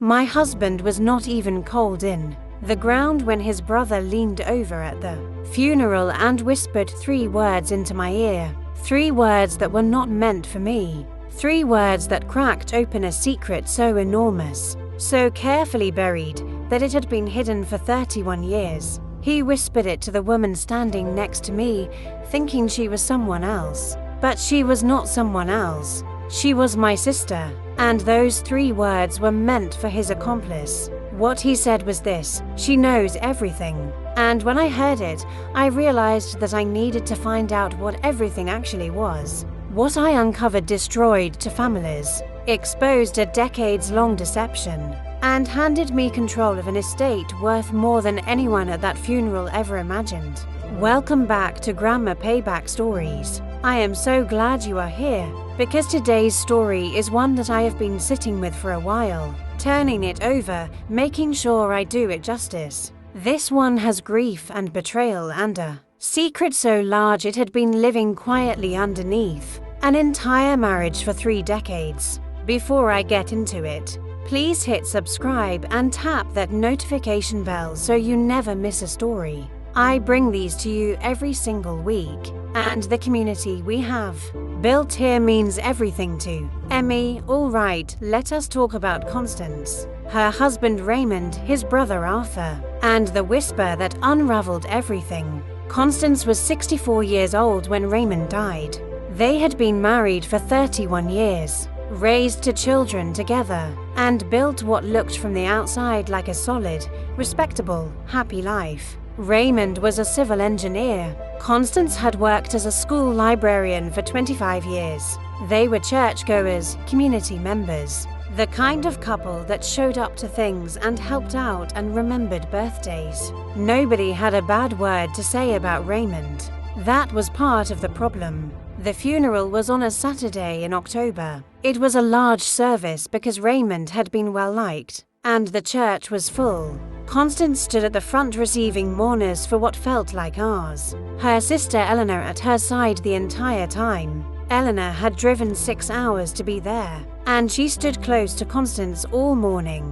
My husband was not even called in the ground when his brother leaned over at the funeral and whispered 3 words into my ear. 3 words that were not meant for me. 3 words that cracked open a secret so enormous, so carefully buried, that it had been hidden for 31 years. He whispered it to the woman standing next to me, thinking she was someone else. But she was not someone else. She was my sister, and those 3 words were meant for his accomplice. What he said was this: "She knows everything." And when I heard it, I realized that I needed to find out what everything actually was. What I uncovered destroyed to families, exposed a decades-long deception, and handed me control of an estate worth more than anyone at that funeral ever imagined. Welcome back to Grandma Payback Stories. I am so glad you are here, because today's story is one that I have been sitting with for a while, turning it over, making sure I do it justice. This one has grief and betrayal and a secret so large it had been living quietly underneath an entire marriage for 3 decades. Before I get into it, please hit subscribe and tap that notification bell so you never miss a story. I bring these to you every single week, and the community we have built here means everything to Emmy. All right, let us talk about Constance, her husband Raymond, his brother Arthur, and the whisper that unraveled everything. Constance was 64 years old when Raymond died. They had been married for 31 years, raised 2 children together, and built what looked from the outside like a solid, respectable, happy life. Raymond was a civil engineer. Constance had worked as a school librarian for 25 years. They were churchgoers, community members, the kind of couple that showed up to things and helped out and remembered birthdays. Nobody had a bad word to say about Raymond. That was part of the problem. The funeral was on a Saturday in October. It was a large service because Raymond had been well liked, and the church was full. Constance stood at the front receiving mourners for what felt like hours. Her sister Eleanor at her side the entire time. Eleanor had driven 6 hours to be there, and she stood close to Constance all morning,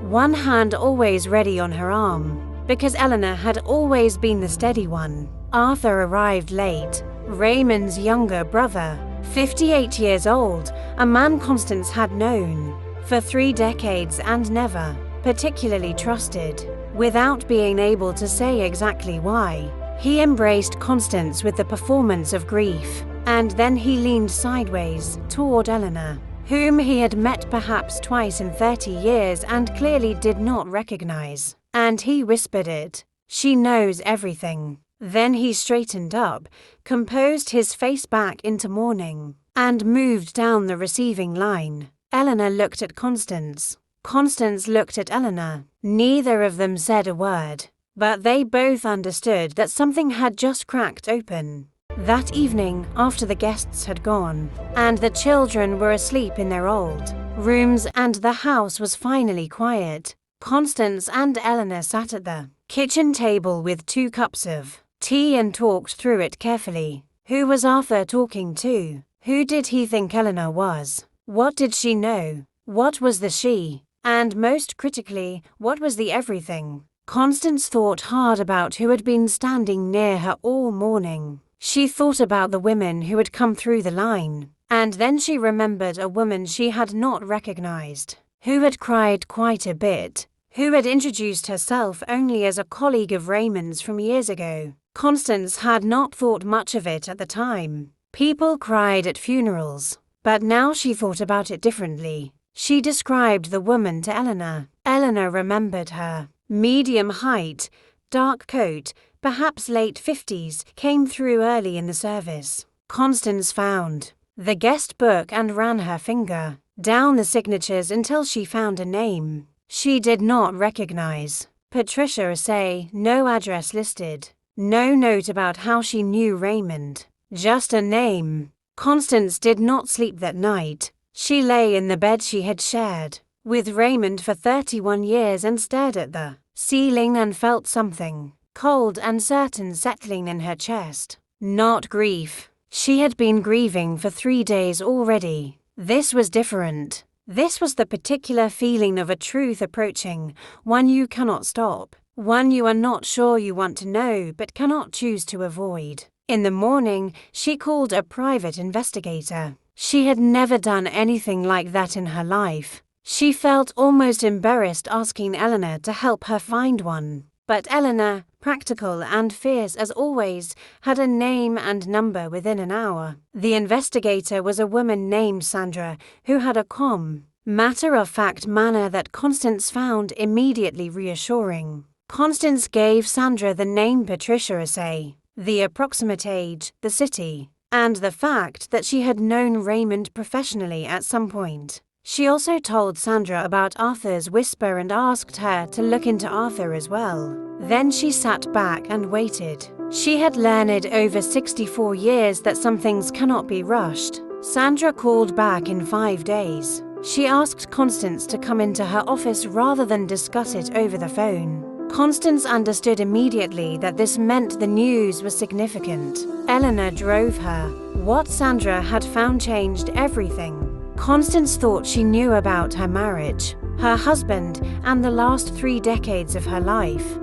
one hand always ready on her arm, because Eleanor had always been the steady one. Arthur arrived late, Raymond's younger brother, 58 years old, a man Constance had known for 3 decades and never particularly trusted. Without being able to say exactly why, he embraced Constance with the performance of grief, and then he leaned sideways toward Eleanor, whom he had met perhaps twice in 30 years and clearly did not recognize. And he whispered it: "She knows everything." Then he straightened up, composed his face back into mourning, and moved down the receiving line. Eleanor looked at Constance. Constance looked at Eleanor. Neither of them said a word, but they both understood that something had just cracked open. That evening, after the guests had gone, and the children were asleep in their old rooms and the house was finally quiet, Constance and Eleanor sat at the kitchen table with 2 cups of tea and talked through it carefully. Who was Arthur talking to? Who did he think Eleanor was? What did she know? What was the she? And most critically, what was the everything? Constance thought hard about who had been standing near her all morning. She thought about the women who had come through the line, and then she remembered a woman she had not recognized, who had cried quite a bit, who had introduced herself only as a colleague of Raymond's from years ago. Constance had not thought much of it at the time. People cried at funerals, but now she thought about it differently. She described the woman to Eleanor. Eleanor remembered her. Medium height, dark coat, perhaps late 50s, came through early in the service. Constance found the guest book and ran her finger down the signatures until she found a name she did not recognize. Patricia Assay, no address listed. No note about how she knew Raymond. Just a name. Constance did not sleep that night. She lay in the bed she had shared with Raymond for 31 years and stared at the ceiling and felt something cold and certain settling in her chest. Not grief. She had been grieving for 3 days already. This was different. This was the particular feeling of a truth approaching, one you cannot stop, one you are not sure you want to know but cannot choose to avoid. In the morning, she called a private investigator. She had never done anything like that in her life. She felt almost embarrassed asking Eleanor to help her find one. But Eleanor, practical and fierce as always, had a name and number within an hour. The investigator was a woman named Sandra, who had a calm, matter-of-fact manner that Constance found immediately reassuring. Constance gave Sandra the name Patricia Assay, the approximate age, the city, and the fact that she had known Raymond professionally at some point. She also told Sandra about Arthur's whisper and asked her to look into Arthur as well. Then she sat back and waited. She had learned over 64 years that some things cannot be rushed. Sandra called back in 5 days. She asked Constance to come into her office rather than discuss it over the phone. Constance understood immediately that this meant the news was significant. Eleanor drove her. What Sandra had found changed everything. Constance thought she knew about her marriage, her husband, and the last 3 decades of her life.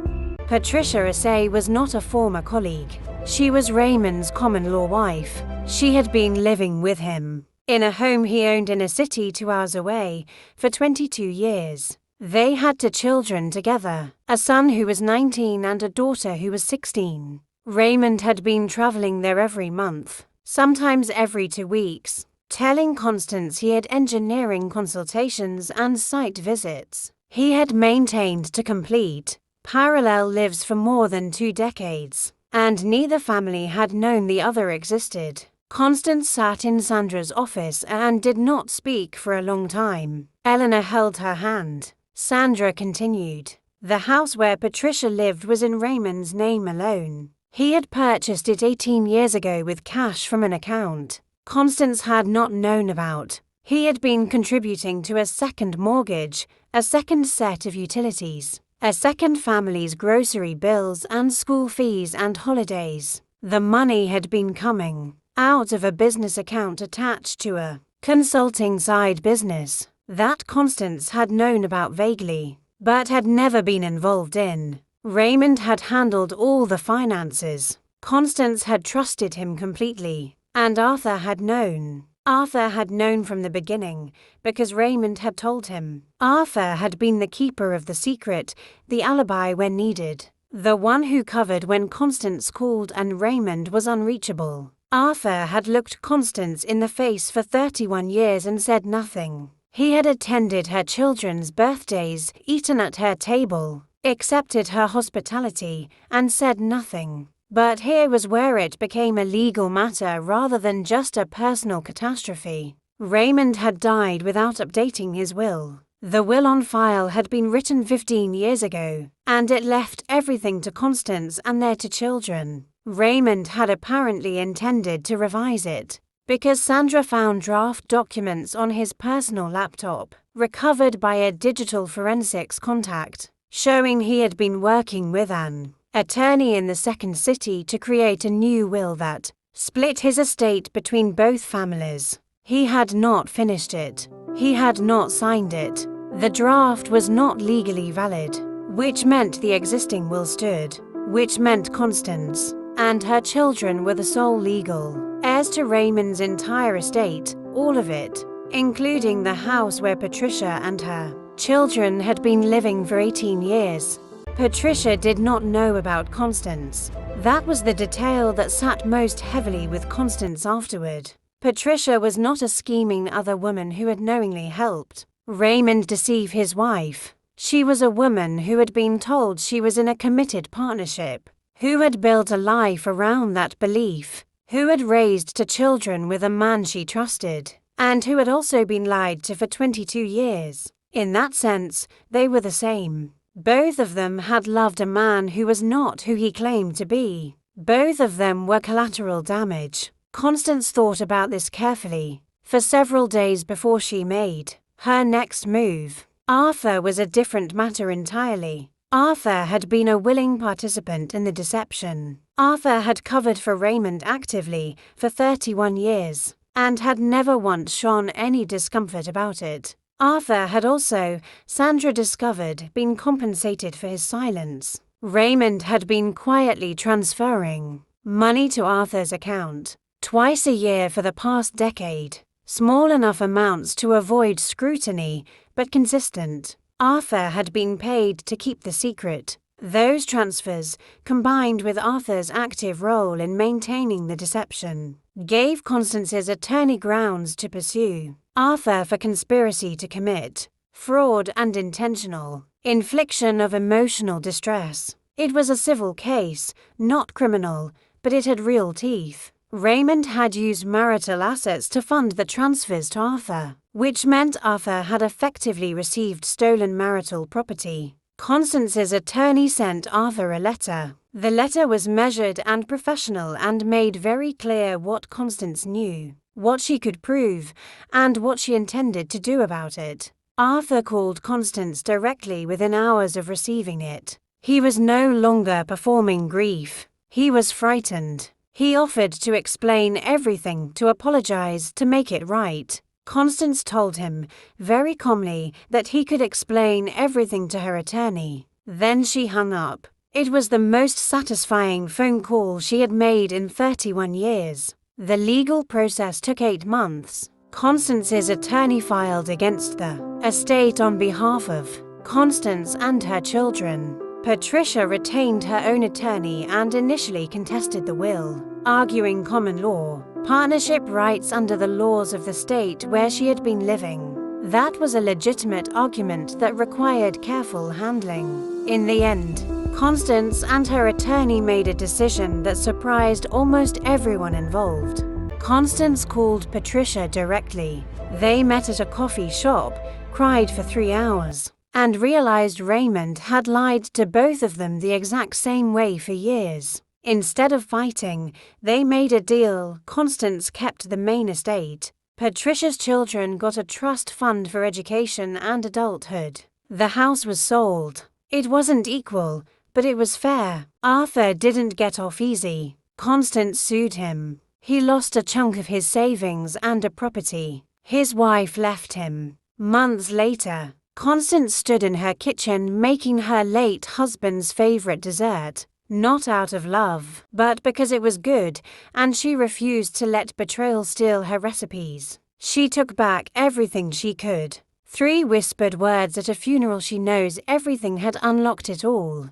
Patricia Assay was not a former colleague. She was Raymond's common-law wife. She had been living with him, in a home he owned in a city 2 hours away, for 22 years. They had 2 children together, a son who was 19 and a daughter who was 16. Raymond had been traveling there every month, sometimes every 2 weeks, telling Constance he had engineering consultations and site visits. He had maintained to complete parallel lives for more than 2 decades, and neither family had known the other existed. Constance sat in Sandra's office and did not speak for a long time. Eleanor held her hand. Sandra continued. The house where Patricia lived was in Raymond's name alone. He had purchased it 18 years ago with cash from an account Constance had not known about. He had been contributing to a second mortgage, a second set of utilities, a second family's grocery bills and school fees and holidays. The money had been coming out of a business account attached to a consulting side business that Constance had known about vaguely, but had never been involved in. Raymond had handled all the finances. Constance had trusted him completely, and Arthur had known. Arthur had known from the beginning, because Raymond had told him. Arthur had been the keeper of the secret, the alibi when needed, the one who covered when Constance called and Raymond was unreachable. Arthur had looked Constance in the face for 31 years and said nothing. He had attended her children's birthdays, eaten at her table, accepted her hospitality, and said nothing. But here was where it became a legal matter rather than just a personal catastrophe. Raymond had died without updating his will. The will on file had been written 15 years ago, and it left everything to Constance and their 2 children. Raymond had apparently intended to revise it, because Sandra found draft documents on his personal laptop, recovered by a digital forensics contact, showing he had been working with an attorney in the second city to create a new will that split his estate between both families. He had not finished it. He had not signed it. The draft was not legally valid, which meant the existing will stood, which meant Constance and her children were the sole legal heirs to Raymond's entire estate, all of it, including the house where Patricia and her children had been living for 18 years. Patricia did not know about Constance. That was the detail that sat most heavily with Constance afterward. Patricia was not a scheming other woman who had knowingly helped Raymond deceive his wife. She was a woman who had been told she was in a committed partnership, who had built a life around that belief, who had raised 2 children with a man she trusted, and who had also been lied to for 22 years. In that sense, they were the same. Both of them had loved a man who was not who he claimed to be. Both of them were collateral damage. Constance thought about this carefully for several days before she made her next move. Arthur was a different matter entirely. Arthur had been a willing participant in the deception. Arthur had covered for Raymond actively for 31 years and had never once shown any discomfort about it. Arthur had also, Sandra discovered, been compensated for his silence. Raymond had been quietly transferring money to Arthur's account twice a year for the past decade. Small enough amounts to avoid scrutiny, but consistent. Arthur had been paid to keep the secret. Those transfers, combined with Arthur's active role in maintaining the deception, gave Constance's attorney grounds to pursue Arthur for conspiracy to commit fraud and intentional infliction of emotional distress. It was a civil case, not criminal, but it had real teeth. Raymond had used marital assets to fund the transfers to Arthur, which meant Arthur had effectively received stolen marital property. Constance's attorney sent Arthur a letter. The letter was measured and professional and made very clear what Constance knew, what she could prove, and what she intended to do about it. Arthur called Constance directly within hours of receiving it. He was no longer performing grief. He was frightened. He offered to explain everything, to apologize, to make it right. Constance told him, very calmly, that he could explain everything to her attorney. Then she hung up. It was the most satisfying phone call she had made in 31 years. The legal process took 8 months. Constance's attorney filed against the estate on behalf of Constance and her children. Patricia retained her own attorney and initially contested the will, arguing common law partnership rights under the laws of the state where she had been living. That was a legitimate argument that required careful handling. In the end, Constance and her attorney made a decision that surprised almost everyone involved. Constance called Patricia directly. They met at a coffee shop, cried for 3 hours, and realized Raymond had lied to both of them the exact same way for years. Instead of fighting, they made a deal. Constance kept the main estate. Patricia's children got a trust fund for education and adulthood. The house was sold. It wasn't equal, but it was fair. Arthur didn't get off easy. Constance sued him. He lost a chunk of his savings and a property. His wife left him. Months later, Constance stood in her kitchen making her late husband's favorite dessert, not out of love, but because it was good, and she refused to let betrayal steal her recipes. She took back everything she could. 3 whispered words at a funeral. She knows everything had unlocked it all.